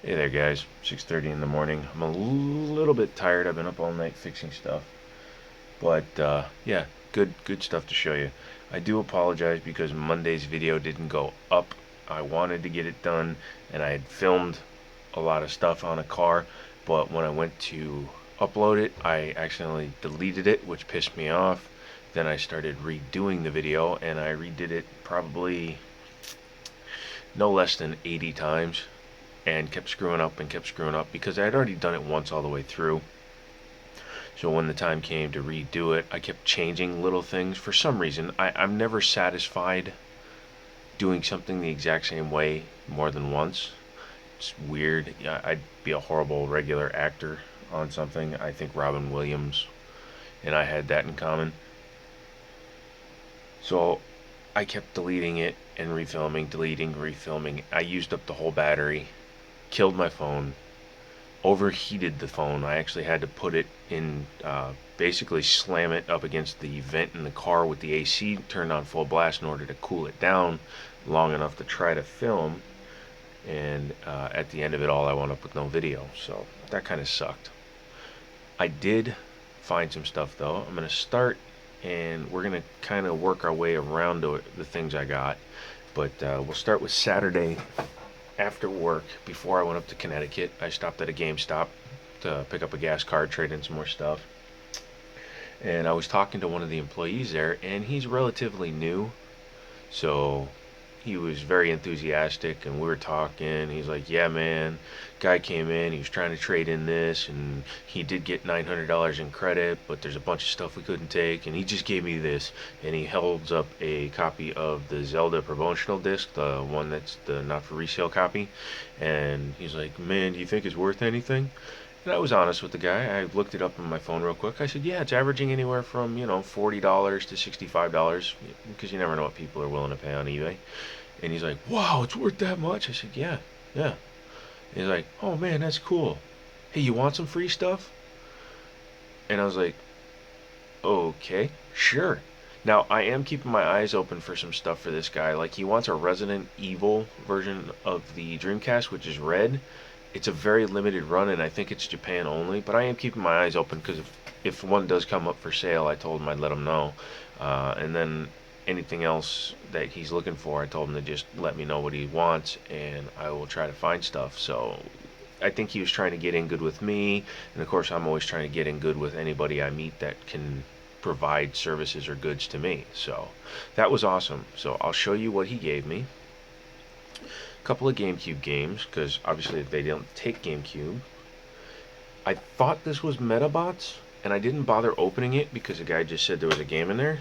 Hey there guys, 6:30 in the morning. I'm a little bit tired. I've been up all night fixing stuff. But yeah, good stuff to show you. I do apologize because Monday's video didn't go up. I wanted to get it done and I had filmed a lot of stuff on a car, but when I went to upload it, I accidentally deleted it, which pissed me off. Then I started redoing the video and I redid it probably no less than 80 times and kept screwing up and kept screwing up because I had already done it once all the way through. So when the time came to redo it, I kept changing little things. For some reason, I'm never satisfied doing something the exact same way more than once. It's weird. Yeah, I'd be a horrible regular actor on something. I think Robin Williams and I had that in common. So I kept deleting it and refilming, deleting, refilming. I used up the whole battery, killed my phone, overheated the phone. I actually had to put it in, basically slam it up against the vent in the car with the AC turned on full blast in order to cool it down long enough to try to film. And at the end of it all, I wound up with no video. So that kind of sucked. I did find some stuff though. I'm going to start and we're going to kind of work our way around to the things I got. But we'll start with Saturday after work. Before I went up to Connecticut, I stopped at a GameStop to pick up a gas card, trade in some more stuff. And I was talking to one of the employees there, and he's relatively new. So he was very enthusiastic, and we were talking. He's like, yeah, man, guy came in, he was trying to trade in this, and he did get $900 in credit, but there's a bunch of stuff we couldn't take, and he just gave me this. And he holds up a copy of the Zelda promotional disc, the one that's the not for resale copy. And he's like, man, do you think it's worth anything? And I was honest with the guy. I looked it up on my phone real quick. I said, yeah, it's averaging anywhere from, $40 to $65 because you never know what people are willing to pay on eBay. And he's like, wow, it's worth that much? I said, yeah, yeah. And he's like, oh man, that's cool. Hey, you want some free stuff? And I was like, okay, sure. Now, I am keeping my eyes open for some stuff for this guy. Like, he wants a Resident Evil version of the Dreamcast, which is red. It's a very limited run, and I think it's Japan only. But I am keeping my eyes open because if one does come up for sale, I told him I'd let him know. And then anything else that he's looking for, I told him to just let me know what he wants, and I will try to find stuff. So I think he was trying to get in good with me, and of course I'm always trying to get in good with anybody I meet that can provide services or goods to me. So that was awesome. So I'll show you what he gave me. A couple of GameCube games, because obviously they don't take GameCube. I thought this was Metabots, and I didn't bother opening it because the guy just said there was a game in there.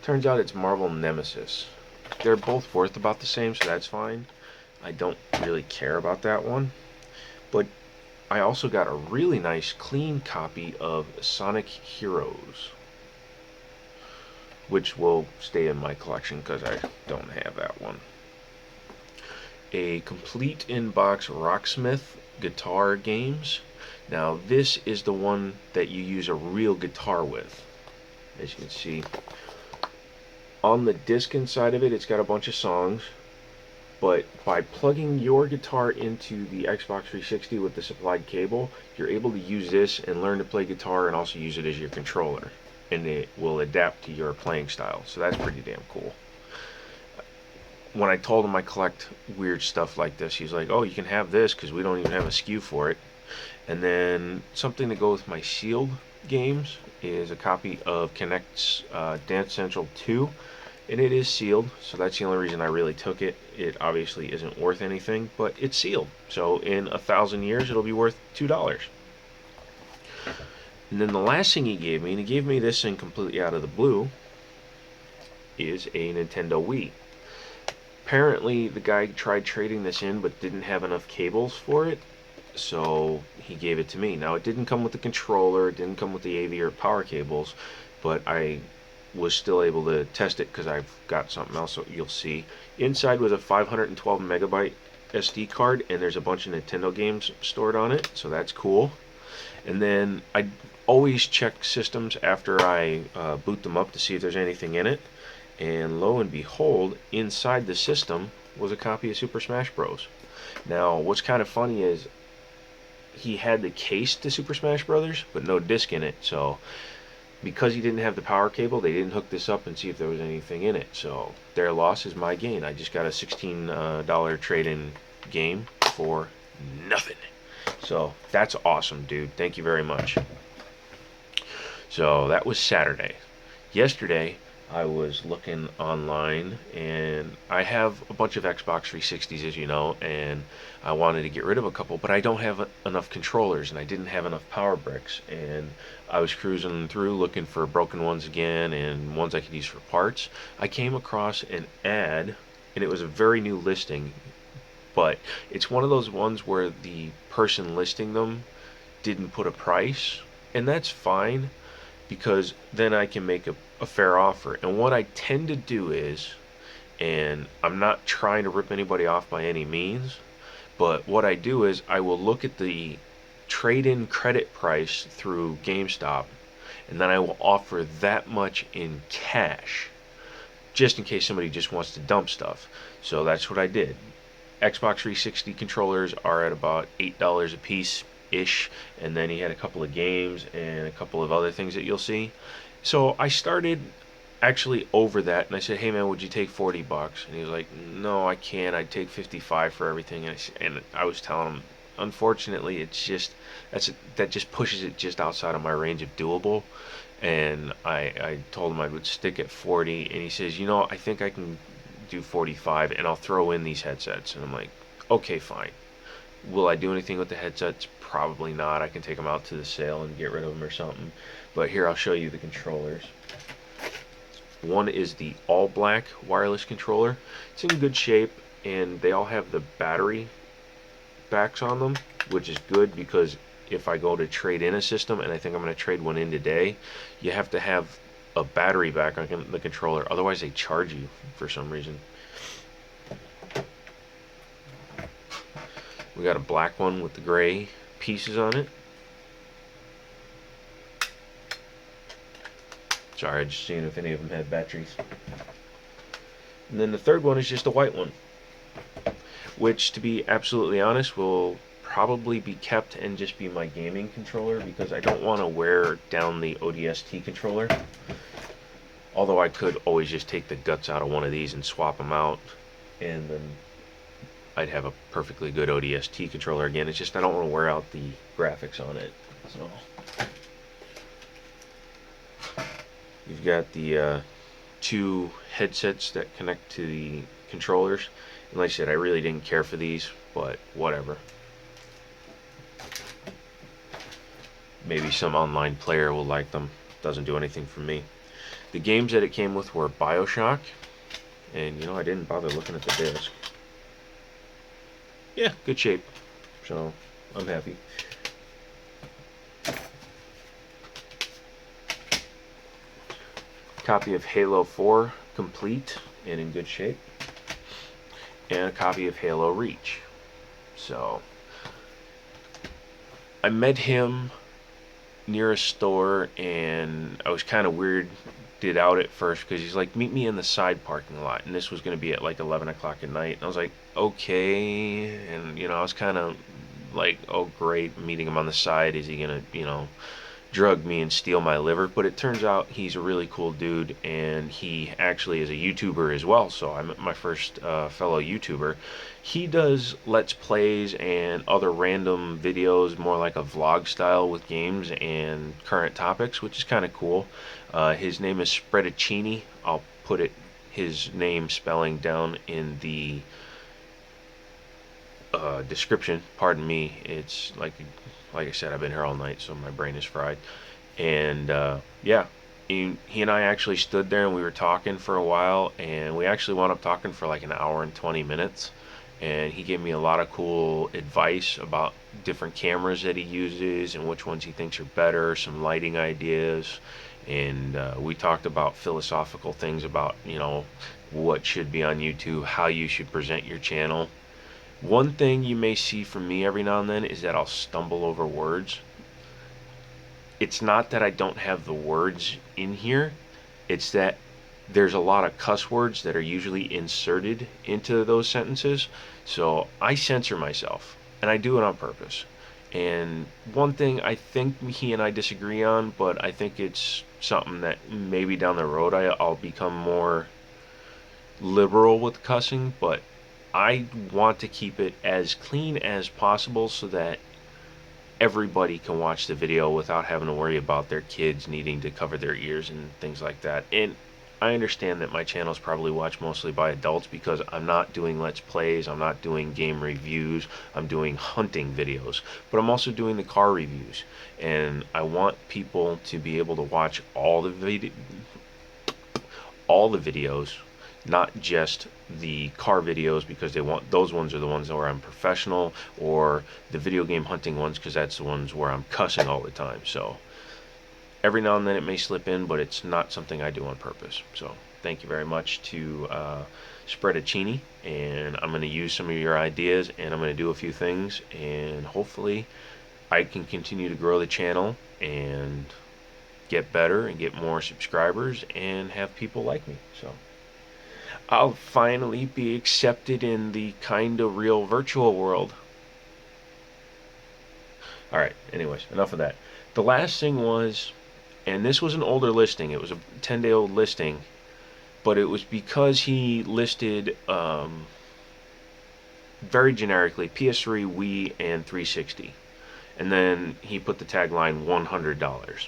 Turns out it's Marvel Nemesis. They're both worth about the same, so that's fine. I don't really care about that one. But I also got a really nice clean copy of Sonic Heroes, which will stay in my collection because I don't have that one. A complete in-box Rocksmith guitar games. Now this is the one that you use a real guitar with. As you can see, on the disc inside of it, it's got a bunch of songs, but by plugging your guitar into the Xbox 360 with the supplied cable, you're able to use this and learn to play guitar and also use it as your controller, and it will adapt to your playing style. So that's pretty damn cool. When I told him I collect weird stuff like this, he's like, oh, you can have this because we don't even have a SKU for it. And then something to go with my sealed games is a copy of Kinect's Dance Central 2, and it is sealed, so that's the only reason I really took it. It obviously isn't worth anything, but it's sealed, so in 1,000 years it'll be worth $2. And then the last thing he gave me, and he gave me this thing completely out of the blue, is a Nintendo Wii. Apparently the guy tried trading this in but didn't have enough cables for it, so he gave it to me. Now it didn't come with the controller, it didn't come with the AV or power cables, but I was still able to test it because I've got something else that you'll see. Inside was a 512 megabyte SD card, and there's a bunch of Nintendo games stored on it, so that's cool. And then I always check systems after I boot them up to see if there's anything in it. And lo and behold, inside the system was a copy of Super Smash Bros. Now, what's kind of funny is he had the case to Super Smash Brothers, but no disc in it. So because he didn't have the power cable, they didn't hook this up and see if there was anything in it. So their loss is my gain. I just got a $16 trade-in game for nothing. So that's awesome, dude. Thank you very much. So that was Saturday. Yesterday, I was looking online, and I have a bunch of Xbox 360s, as you know, and I wanted to get rid of a couple, but I don't have enough controllers, and I didn't have enough power bricks, and I was cruising through looking for broken ones again and ones I could use for parts. I came across an ad, and it was a very new listing, but it's one of those ones where the person listing them didn't put a price, and that's fine because then I can make a fair offer. And what I tend to do is, and I'm not trying to rip anybody off by any means, but what I do is I will look at the trade-in credit price through GameStop, and then I will offer that much in cash, just in case somebody just wants to dump stuff. So that's what I did. Xbox 360 controllers are at about $8 a piece ish, and then he had a couple of games and a couple of other things that you'll see. So I started actually over that, and I said, "Hey man, would you take 40 bucks?" And he was like, "No, I can't. I'd take 55 for everything." And I was telling him, unfortunately, it's just that just pushes it just outside of my range of doable. And I told him I would stick at 40, and he says, "You know, I think I can do 45, and I'll throw in these headsets." And I'm like, "Okay, fine." Will I do anything with the headsets? Probably not. I can take them out to the sale and get rid of them or something. But here, I'll show you the controllers. One is the all black wireless controller. It's in good shape, and they all have the battery backs on them, which is good because if I go to trade in a system, and I think I'm going to trade one in today, you have to have a battery back on the controller. Otherwise, they charge you for some reason. We got a black one with the gray pieces on it. Sorry, just seeing if any of them had batteries. And then the third one is just a white one, which, to be absolutely honest, will probably be kept and just be my gaming controller because I don't want to wear down the ODST controller. Although I could always just take the guts out of one of these and swap them out, and then I'd have a perfectly good ODST controller again. It's just I don't want to wear out the graphics on it. So you've got the two headsets that connect to the controllers. And like I said, I really didn't care for these, but whatever. Maybe some online player will like them. Doesn't do anything for me. The games that it came with were BioShock, and you know, I didn't bother looking at the disc. Yeah, good shape, so I'm happy. Copy of Halo 4 complete and in good shape, and a copy of Halo Reach. So I met him near a store, and I was kind of weirded out at first because he's like, "Meet me in the side parking lot," and this was going to be at like 11 o'clock at night. And I was like, "Okay," and you know, I was kind of like, "Oh great, meeting him on the side. Is he gonna, you know, drug me and steal my liver?" But it turns out he's a really cool dude, and he actually is a YouTuber as well. So I met my first fellow YouTuber. He does Let's Plays and other random videos, more like a vlog style with games and current topics, which is kind of cool. His name is Spreadacinni. I'll put his name spelling down in the description. Pardon me. It's like I said, I've been here all night, so my brain is fried. And yeah, he and I actually stood there and we were talking for a while, and we actually wound up talking for like an hour and 20 minutes. And he gave me a lot of cool advice about different cameras that he uses and which ones he thinks are better, some lighting ideas, and we talked about philosophical things about, you know, what should be on YouTube, how you should present your channel. One thing you may see from me every now and then is that I'll stumble over words. It's not that I don't have the words in here, it's that there's a lot of cuss words that are usually inserted into those sentences. So I censor myself, and I do it on purpose. And one thing I think he and I disagree on, but I think it's something that maybe down the road I'll become more liberal with cussing, but I want to keep it as clean as possible so that everybody can watch the video without having to worry about their kids needing to cover their ears and things like that. And I understand that my channel is probably watched mostly by adults because I'm not doing Let's Plays, I'm not doing game reviews, I'm doing hunting videos, but I'm also doing the car reviews. And I want people to be able to watch all the videos, not just the car videos, because those ones are the ones where I'm professional, or the video game hunting ones because that's the ones where I'm cussing all the time. So every now and then it may slip in, but it's not something I do on purpose. So thank you very much to Spreadacinni, and I'm going to use some of your ideas, and I'm going to do a few things, and hopefully I can continue to grow the channel and get better and get more subscribers and have people like me. So I'll finally be accepted in the kind of real virtual world. Alright, anyways, enough of that. The last thing was, and this was an older listing, it was a 10-day-old listing, but it was because he listed very generically PS3, Wii, and 360. And then he put the tagline $100.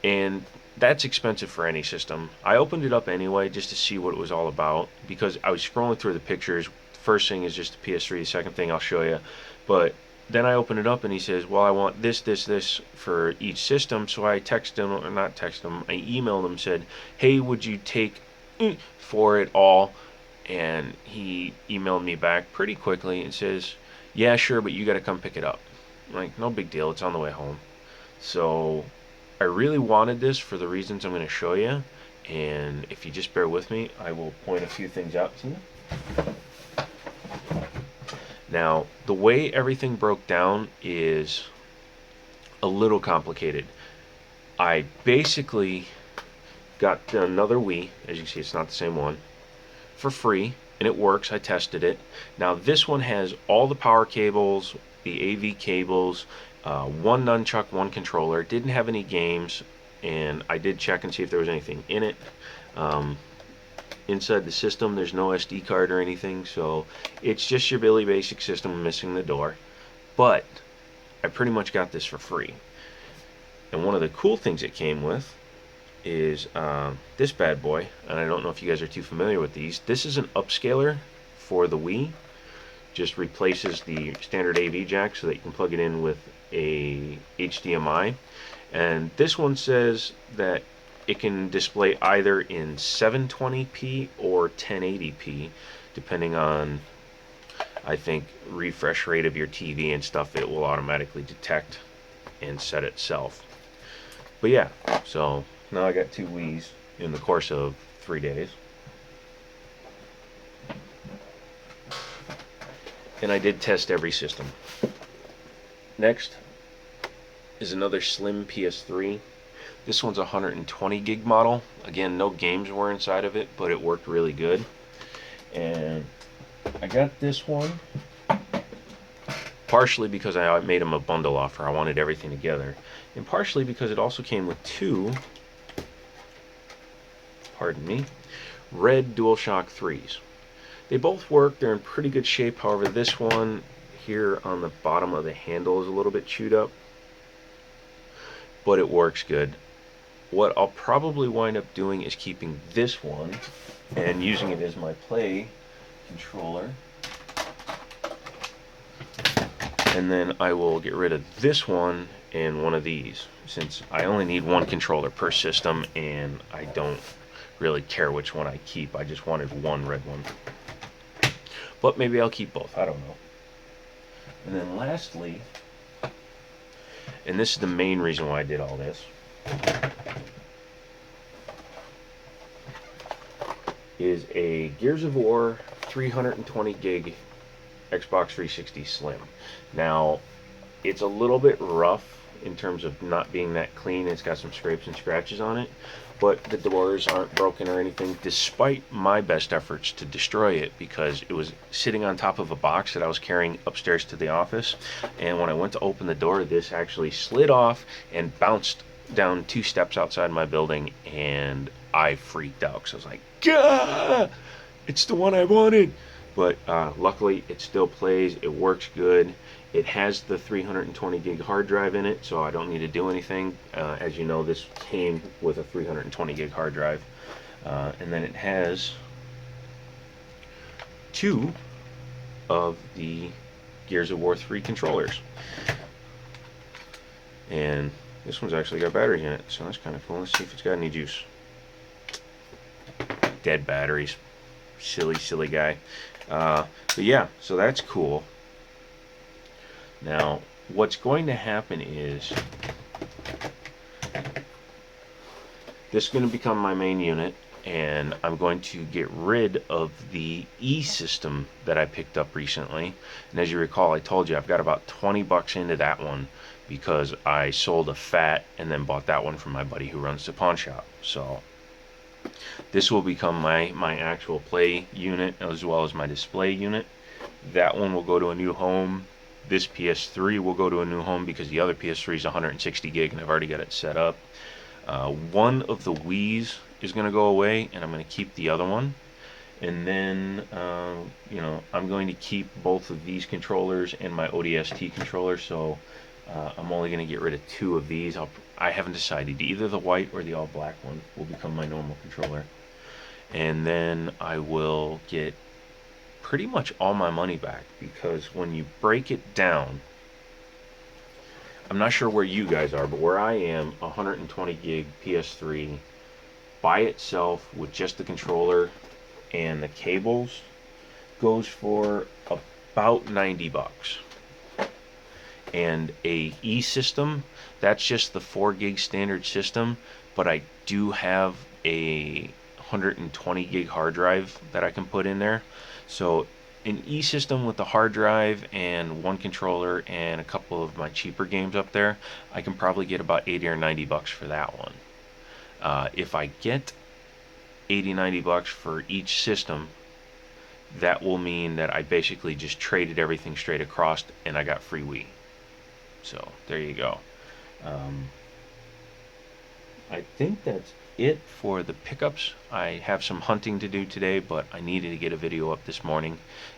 And that's expensive for any system. I opened it up anyway just to see what it was all about, because I was scrolling through the pictures. The first thing is just the PS3, the second thing I'll show you. But then I open it up and he says, well, I want this, this, this for each system. So I text him, or not text him, I emailed him, said, hey, would you take for it all? And he emailed me back pretty quickly and says, yeah, sure, but you got to come pick it up. I'm like, no big deal, it's on the way home. So I really wanted this for the reasons I'm going to show you, and if you just bear with me, I will point a few things out to you. Now, the way everything broke down is a little complicated. I basically got another Wii, as you can see it's not the same one, for free, and it works. I tested it. Now this one has all the power cables, the AV cables, one nunchuck, one controller. It didn't have any games, and I did check and see if there was anything in it. Inside the system there's no SD card or anything, so it's just your Billy Basic system missing the door. But I pretty much got this for free. And one of the cool things it came with is this bad boy, and I don't know if you guys are too familiar with these. This is an upscaler for the Wii. Just replaces the standard AV jack so that you can plug it in with a HDMI. And this one says that it can display either in 720p or 1080p, depending on, I think, refresh rate of your TV and stuff. It will automatically detect and set itself. But yeah, so now I got two Wiis in the course of 3 days. And I did test every system. Next is another slim PS3. This one's a 120 gig model. Again, no games were inside of it, but it worked really good. And I got this one partially because I made them a bundle offer. I wanted everything together. And partially because it also came with two, pardon me, red DualShock 3s. They both work. They're in pretty good shape. However, this one here on the bottom of the handle is a little bit chewed up, but it works good. What I'll probably wind up doing is keeping this one and using it as my play controller, and then I will get rid of this one and one of these, since I only need one controller per system and I don't really care which one I keep. I just wanted one red one, but maybe I'll keep both, I don't know. And then lastly, and this is the main reason why I did all this, is a Gears of War 320 gig Xbox 360 Slim. Now, it's a little bit rough in terms of not being that clean. It's got some scrapes and scratches on it, but the doors aren't broken or anything, despite my best efforts to destroy it, because it was sitting on top of a box that I was carrying upstairs to the office, and when I went to open the door, this actually slid off and bounced down 2 steps outside my building, and I freaked out because I was like, "Gah! It's the one I wanted!" But luckily it still plays, it works good. It has the 320 gig hard drive in it, so I don't need to do anything. As you know, this came with a 320 gig hard drive. And then it has 2 of the Gears of War 3 controllers. And this one's actually got batteries in it, so that's kind of cool. Let's see if it's got any juice. Dead batteries. Silly guy. But yeah, so that's cool. Now, what's going to happen is this is going to become my main unit, and I'm going to get rid of the E system that I picked up recently. And as you recall, I told you I've got about 20 bucks into that one because I sold a fat and then bought that one from my buddy who runs the pawn shop. So this will become my actual play unit as well as my display unit. That one will go to a new home. This PS3 will go to a new home because the other PS3 is 160 gig and I've already got it set up. One of the Wii's is going to go away, and I'm going to keep the other one. And then, I'm going to keep both of these controllers and my ODST controller. So I'm only going to get rid of 2 of these. I haven't decided. Either the white or the all black one will become my normal controller. And then I will get pretty much all my money back, because when you break it down, I'm not sure where you guys are, but where I am, 120 gig PS3 by itself with just the controller and the cables goes for about 90 bucks. And a E system, that's just the 4 gig standard system, but I do have a 120 gig hard drive that I can put in there. So an E system with the hard drive and 1 controller and a couple of my cheaper games up there, I can probably get about 80 or 90 bucks for that one. If I get 80, 90 bucks for each system, that will mean that I basically just traded everything straight across and I got free Wii. So there you go. I think that's it for the pickups. I have some hunting to do today, but I needed to get a video up this morning,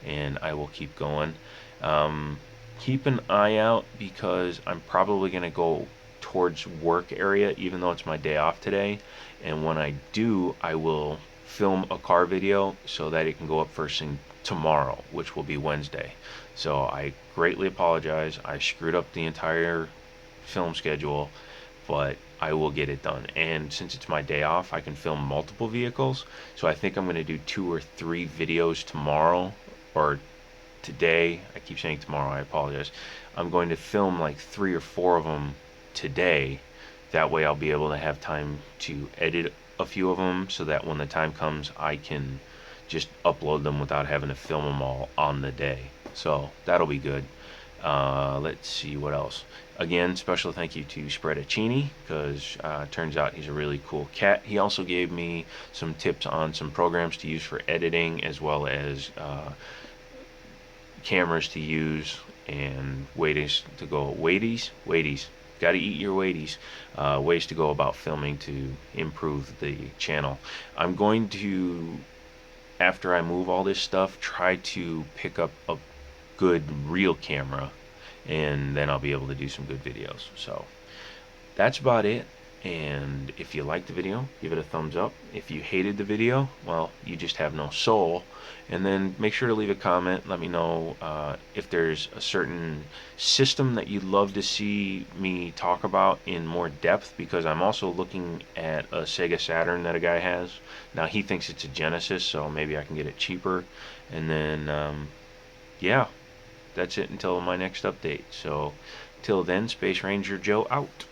and I will keep going. Keep an eye out, because I'm probably going to go towards work area, even though it's my day off today. And when I do, I will film a car video so that it can go up first thing tomorrow, which will be Wednesday. So I greatly apologize. I screwed up the entire film schedule, but I will get it done. And since it's my day off, I can film multiple vehicles. So I think I'm going to do 2 or 3 videos tomorrow, or today. I keep saying tomorrow, I apologize. I'm going to film like 3 or 4 of them today. That way I'll be able to have time to edit a few of them, so that when the time comes, I can just upload them without having to film them all on the day. So that'll be good. Let's see what else. Again, special thank you to Spreadacinni, because turns out he's a really cool cat. He also gave me some tips on some programs to use for editing, as well as cameras to use and ways to go. Waities. Got to eat your Waities. Ways to go about filming to improve the channel. I'm going to, after I move all this stuff, try to pick up a good real camera, and then I'll be able to do some good videos. So that's about it. And if you liked the video, give it a thumbs up. If you hated the video, well, you just have no soul. And then make sure to leave a comment. Let me know if there's a certain system that you'd love to see me talk about in more depth, because I'm also looking at a Sega Saturn that a guy has. Now he thinks it's a Genesis, so maybe I can get it cheaper. And then yeah, that's it until my next update. So till then, Space Ranger Joe out.